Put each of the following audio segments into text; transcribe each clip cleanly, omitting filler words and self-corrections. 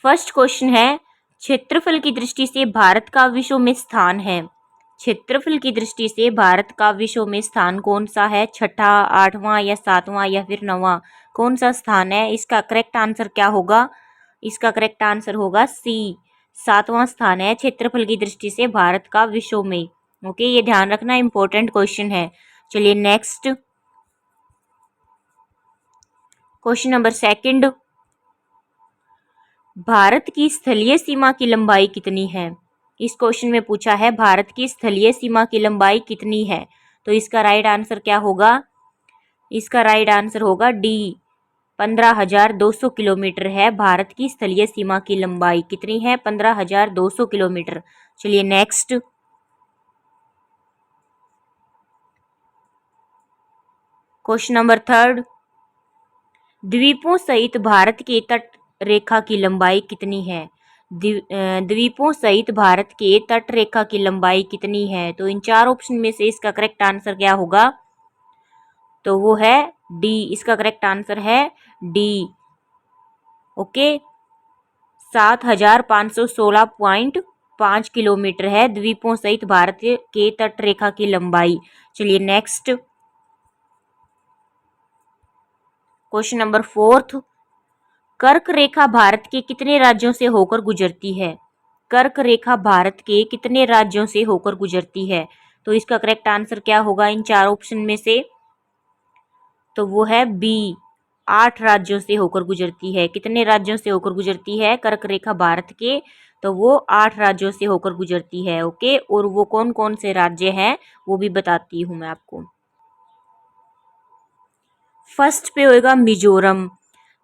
First question है, क्षेत्रफल की दृष्टि से भारत का विश्व में स्थान है। क्षेत्रफल की दृष्टि से भारत का विश्व में स्थान कौन सा है? छठा, आठवां या सातवां या फिर नौवां, कौन सा स्थान है? इसका करेक्ट आंसर क्या होगा? इसका करेक्ट आंसर होगा सी, सातवां स्थान है क्षेत्रफल की दृष्टि से भारत का विश्व में। ओके, ये ध्यान रखना, इंपॉर्टेंट क्वेश्चन है। चलिए next question number second, Bharat की स्थलीय सीमा की लंबाई कितनी है? इस क्वेश्चन में पूछा है भारत की स्थलीय सीमा की लंबाई कितनी है, तो इसका राइट आंसर क्या होगा? इसका राइट आंसर होगा डी, 15,200 किलोमीटर है भारत की स्थलीय सीमा की लंबाई। कितनी है? 15,200 किलोमीटर। चलिए नेक्स्ट क्वेश्चन नंबर थर्ड, द्वीपों सहित भारत के तट रेखा की लंबाई कितनी है? द्वीपों सहित भारत के तट रेखा की लंबाई कितनी है? तो इन चार ऑप्शन में से इसका करेक्ट आंसर क्या होगा? तो वो है डी, इसका करेक्ट आंसर है डी। ओके, 7,516.5 किलोमीटर है द्वीपों सहित भारत के तट रेखा की लंबाई। चलिए नेक्स्ट क्वेश्चन नंबर फोर्थ, कर्क रेखा भारत के कितने राज्यों से होकर गुजरती है? कर्क रेखा भारत के कितने राज्यों से होकर गुजरती है? तो इसका करेक्ट आंसर क्या होगा इन चार ऑप्शन में से? तो वो है बी, 8 राज्यों से होकर गुजरती है। कितने राज्यों से होकर गुजरती है कर्क रेखा भारत के? तो वो 8 राज्यों से होकर गुजरती है। ओके, और वो कौन कौन से राज्य हैं वो भी बताती हूँ मैं आपको। फर्स्ट पे होएगा मिजोरम,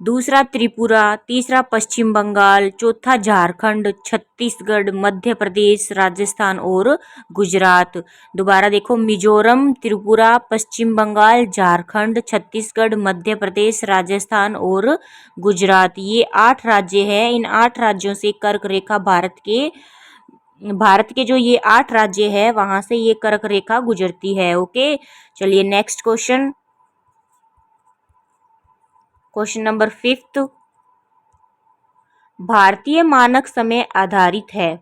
दूसरा त्रिपुरा, तीसरा पश्चिम बंगाल, चौथा झारखंड, छत्तीसगढ़, मध्य प्रदेश, राजस्थान और गुजरात। दोबारा देखो, मिजोरम, त्रिपुरा, पश्चिम बंगाल, झारखंड, छत्तीसगढ़, मध्य प्रदेश, राजस्थान और गुजरात, ये 8 राज्य हैं। इन 8 राज्यों से कर्क रेखा भारत के जो ये 8 राज्य है वहां से ये कर्क रेखा गुजरती है। ओके, चलिए next question, question number fifth, भारतीय मानक समय आधारित है।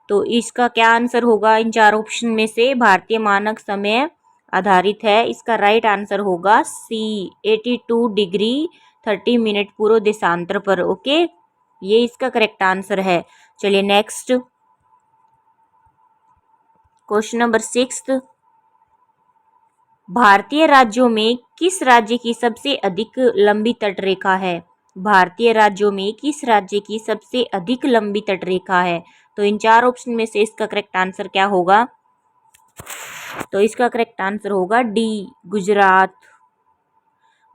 तो इसका क्या आंसर होगा इन चार ऑप्शन में से? भारतीय मानक समय आधारित है, इसका राइट आंसर होगा सी, 82 डिग्री 30 मिनट पूर्व देशांतर पर। ओके, ये इसका करेक्ट आंसर है। चलिए नेक्स्ट क्वेश्चन नंबर सिक्स्थ, भारतीय राज्यों में किस राज्य की सबसे अधिक लंबी तटरेखा है? भारतीय राज्यों में किस राज्य की सबसे अधिक लंबी तटरेखा है? तो इन चार ऑप्शन में से इसका करेक्ट आंसर क्या होगा? तो इसका करेक्ट आंसर होगा डी, गुजरात।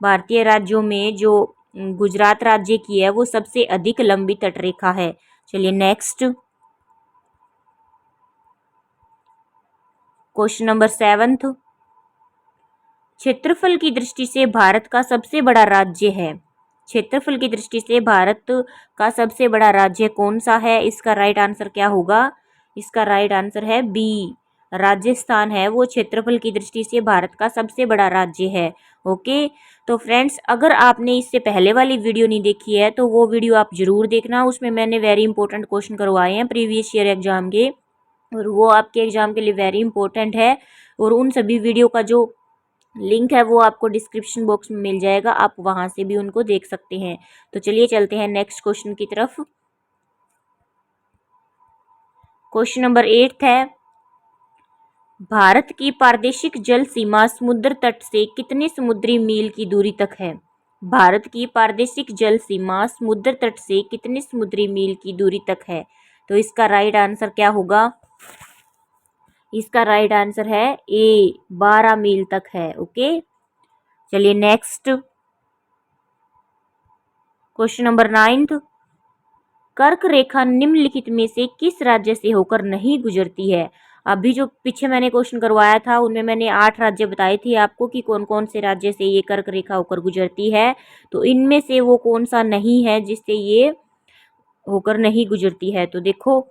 भारतीय राज्यों में जो गुजरात राज्य की है वो सबसे अधिक लंबी तटरेखा है। चलिए नेक्स्ट क्वेश्चन नंबर सेवंथ, क्षेत्रफल की दृष्टि से भारत का सबसे बड़ा राज्य है। क्षेत्रफल की दृष्टि से भारत का सबसे बड़ा राज्य कौन सा है? इसका राइट आंसर क्या होगा? इसका राइट आंसर है बी, राजस्थान है वो क्षेत्रफल की दृष्टि से भारत का सबसे बड़ा राज्य है। ओके, तो फ्रेंड्स, अगर आपने इससे पहले वाली वीडियो नहीं देखी है तो वो वीडियो आप जरूर देखना, उसमें मैंने वेरी इंपॉर्टेंट क्वेश्चन करवाए हैं प्रीवियस ईयर एग्जाम के, और वो आपके एग्जाम के लिए वेरी इंपॉर्टेंट है। और उन सभी वीडियो का जो लिंक है वो आपको डिस्क्रिप्शन बॉक्स में मिल जाएगा, आप वहां से भी उनको देख सकते हैं। तो चलिए चलते हैं नेक्स्ट क्वेश्चन की तरफ। क्वेश्चन नंबर 8 है, भारत की प्रादेशिक जल सीमा समुद्र तट से कितने समुद्री मील की दूरी तक है? भारत की प्रादेशिक जल सीमा समुद्र तट से कितने समुद्री मील की दूरी तक है? तो इसका राइट आंसर क्या होगा? इसका राइट आंसर है ए, 12 मील तक है। ओके, चलिए नेक्स्ट क्वेश्चन नंबर 9, कर्क रेखा निम्नलिखित में से किस राज्य से होकर नहीं गुजरती है? अभी जो पीछे मैंने क्वेश्चन करवाया था उनमें मैंने 8 राज्य बताए थे आपको कि कौन कौन से राज्य से ये कर्क रेखा होकर गुजरती है। तो इनमें से वो कौन सा नहीं है जिससे ये होकर नहीं गुजरती है? तो देखो,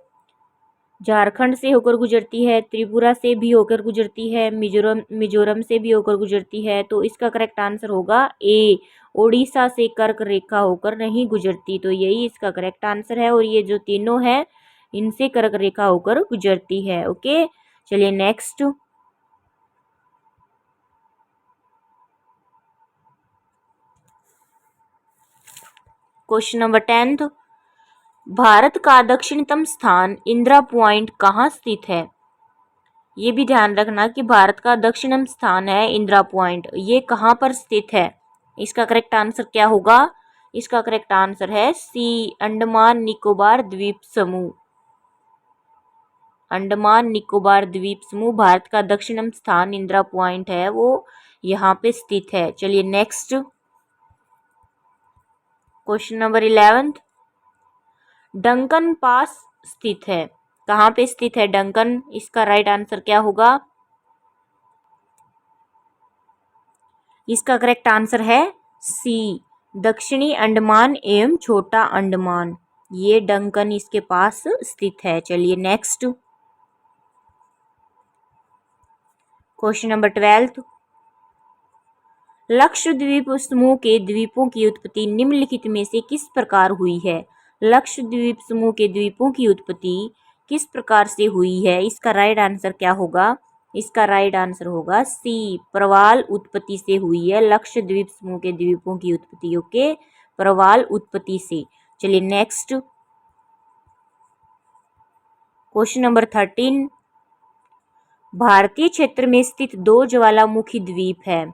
झारखंड से होकर गुजरती है, त्रिपुरा से भी होकर गुजरती है, मिजोरम से भी होकर गुजरती है। तो इसका करेक्ट आंसर होगा ए, ओडिशा से कर्क रेखा होकर नहीं गुजरती, तो यही इसका करेक्ट आंसर है। और ये जो तीनों है इनसे कर्क रेखा होकर गुजरती है। ओके, चलिए नेक्स्ट क्वेश्चन नंबर 10। भारत का दक्षिणतम स्थान इंदिरा पॉइंट कहाँ स्थित है? ये भी ध्यान रखना कि भारत का दक्षिणतम स्थान है इंदिरा पॉइंट, ये कहाँ पर स्थित है? इसका करेक्ट आंसर क्या होगा? इसका करेक्ट आंसर है सी, अंडमान निकोबार द्वीप समूह। अंडमान निकोबार द्वीप समूह भारत का दक्षिणतम स्थान इंदिरा पॉइंट है, वो यहाँ पे स्थित है। चलिए next question number 11। Duncan pass स्थित है, कहाँ पे स्थित है डंकन? इसका राइट आंसर क्या होगा? इसका करेक्ट आंसर है सी, दक्षिणी अंडमान एवं छोटा अंडमान, ये डंकन इसके पास स्थित है। चलिए नेक्स्ट क्वेश्चन नंबर 12। लक्षद्वीप समूह के द्वीपों की उत्पत्ति निम्नलिखित में से किस प्रकार हुई है? लक्षद्वीप समूह के द्वीपों की उत्पत्ति किस प्रकार से हुई है? इसका राइट आंसर क्या होगा? इसका राइट आंसर होगा सी, प्रवाल उत्पत्ति से हुई है लक्षद्वीप समूह के द्वीपों की उत्पत्ति। ओके, प्रवाल उत्पत्ति से। चलिए नेक्स्ट क्वेश्चन नंबर 13। भारतीय क्षेत्र में स्थित दो ज्वालामुखी द्वीप है।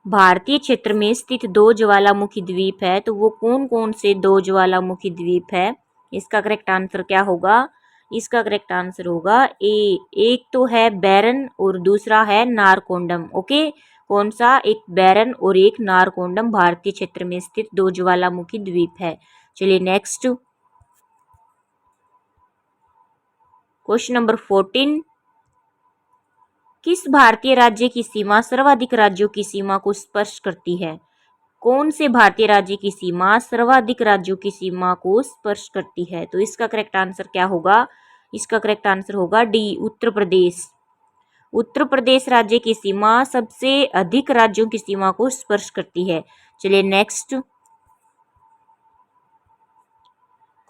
भारतीय क्षेत्र में स्थित दो ज्वालामुखी द्वीप है, तो वो कौन कौन से दो ज्वालामुखी द्वीप है? इसका करेक्ट आंसर क्या होगा? इसका करेक्ट आंसर होगा ए, एक तो है बैरन और दूसरा है नारकोंडम। ओके, कौन सा? एक बैरन और एक नारकोंडम भारतीय क्षेत्र में स्थित दो ज्वालामुखी द्वीप है। चलिए नेक्स्ट क्वेश्चन नंबर 14। किस भारतीय राज्य की सीमा सर्वाधिक राज्यों की सीमा को स्पर्श करती है? कौन से भारतीय राज्य की सीमा सर्वाधिक राज्यों की सीमा को स्पर्श करती है? तो इसका करेक्ट आंसर क्या होगा? इसका करेक्ट आंसर होगा डी, उत्तर प्रदेश। उत्तर प्रदेश राज्य की सीमा सबसे अधिक राज्यों की सीमा को स्पर्श करती है। चलिए नेक्स्ट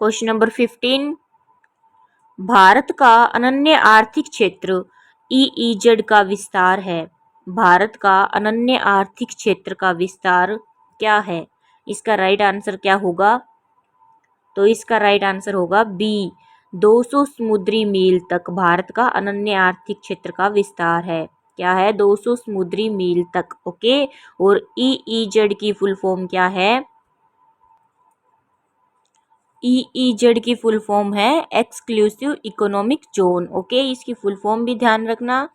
क्वेश्चन नंबर 15। भारत का अनन्य आर्थिक क्षेत्र ईईजेड का विस्तार है। भारत का अनन्य आर्थिक क्षेत्र का विस्तार क्या है? इसका राइट आंसर क्या होगा? तो इसका राइट आंसर होगा बी, 200 समुद्री मील तक भारत का अनन्य आर्थिक क्षेत्र का विस्तार है। क्या है? 200 समुद्री मील तक। ओके, और ईईजेड की फुल फॉर्म क्या है? ईईजेड की फुल फॉर्म है एक्सक्लूसिव इकोनॉमिक जोन। ओके, इसकी फुल फॉर्म भी ध्यान रखना।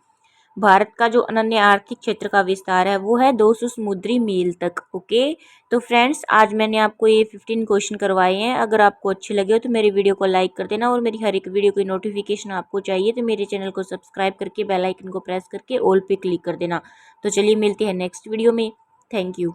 भारत का जो अनन्य आर्थिक क्षेत्र का विस्तार है वो है 200 समुद्री मील तक। ओके, तो फ्रेंड्स आज मैंने आपको ये 15 क्वेश्चन करवाए हैं। अगर आपको अच्छे लगे हो तो मेरी वीडियो को लाइक कर देना, और मेरी हर एक वीडियो की नोटिफिकेशन आपको चाहिए तो मेरे चैनल को सब्सक्राइब करके बेल आइकन को प्रेस करके ऑल पे क्लिक कर देना। तो चलिए मिलते हैं नेक्स्ट वीडियो में। Thank you.